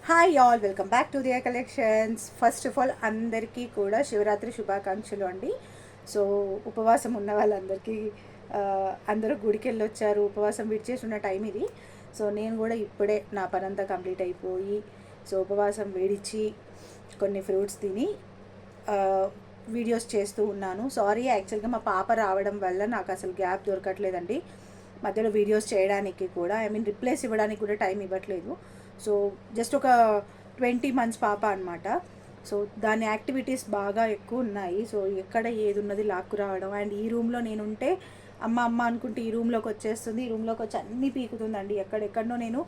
Hi all, welcome back to their collections. First of all అందరికీ కూడా శివరాత్రి శుభాకాంక్షలు అండి. సో ఉపవాసం ఉన్న వాళ్ళందరికీ అందరూ గుడికి వెళ్ళొచ్చారు, ఉపవాసం విడిచేసి ఉన్న టైం ఇది. సో నేను కూడా ఇప్పుడే నా పనంతా కంప్లీట్ అయిపోయి సో ఉపవాసం వేడిచి కొన్ని ఫ్రూట్స్ తిని వీడియోస్ చేస్తూ ఉన్నాను. సారీ, యాక్చువల్గా మా పాప రావడం వల్ల నాకు అసలు గ్యాప్ దొరకట్లేదండి మధ్యలో వీడియోస్ చేయడానికి కూడా. రిప్లేస్ ఇవ్వడానికి కూడా టైం ఇవ్వట్లేదు. సో జస్ట్ ఒక 20 months పాప అనమాట. సో దాని యాక్టివిటీస్ బాగా ఎక్కువ ఉన్నాయి. సో ఎక్కడ ఏది ఉన్నది లాక్కు రావడం, అండ్ ఈ రూమ్లో నేనుంటే అమ్మ అమ్మ అనుకుంటే ఈ రూమ్లోకి వచ్చేస్తుంది, ఈ రూమ్లోకి వచ్చి అన్నీ పీకుతుందండి. ఎక్కడెక్కడనో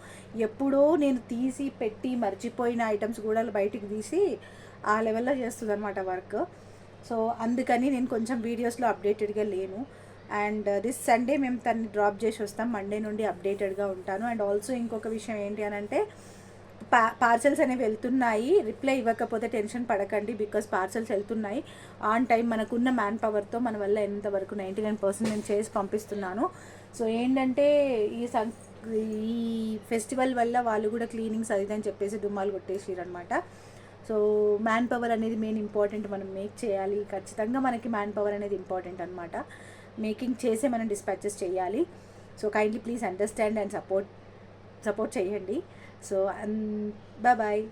ఎప్పుడో నేను తీసి పెట్టి మర్చిపోయిన ఐటమ్స్ కూడా బయటికి తీసి ఆ లెవెల్లో చేస్తుంది అనమాట వర్క్. సో అందుకని నేను కొంచెం వీడియోస్లో అప్డేటెడ్గా లేను. అండ్ దిస్ సండే మేము తన్ని డ్రాప్ చేసి వస్తాం, మండే నుండి అప్డేటెడ్గా ఉంటాను. అండ్ ఆల్సో ఇంకొక విషయం ఏంటి అని అంటే, పార్సల్స్ అనేవి వెళ్తున్నాయి. రిప్లై ఇవ్వకపోతే టెన్షన్ పడకండి, బికాస్ పార్సల్స్ వెళ్తున్నాయి ఆన్ టైం. మనకున్న మ్యాన్ పవర్తో మన వల్ల ఎంతవరకు 99% నేను చేసి పంపిస్తున్నాను. సో ఏంటంటే ఈ ఫెస్టివల్ వల్ల వాళ్ళు కూడా క్లీనింగ్స్ అది అని చెప్పేసి దుమ్మాలు కొట్టేసారు అనమాట. సో మ్యాన్ పవర్ అనేది మెయిన్ ఇంపార్టెంట్, మనం మేక్ చేయాలి. ఖచ్చితంగా మనకి మ్యాన్ పవర్ అనేది ఇంపార్టెంట్ అనమాట. మేకింగ్ చేసే మనం డిస్పాచెస్ చేయాలి. So kindly please understand and support చేయండి. So bye.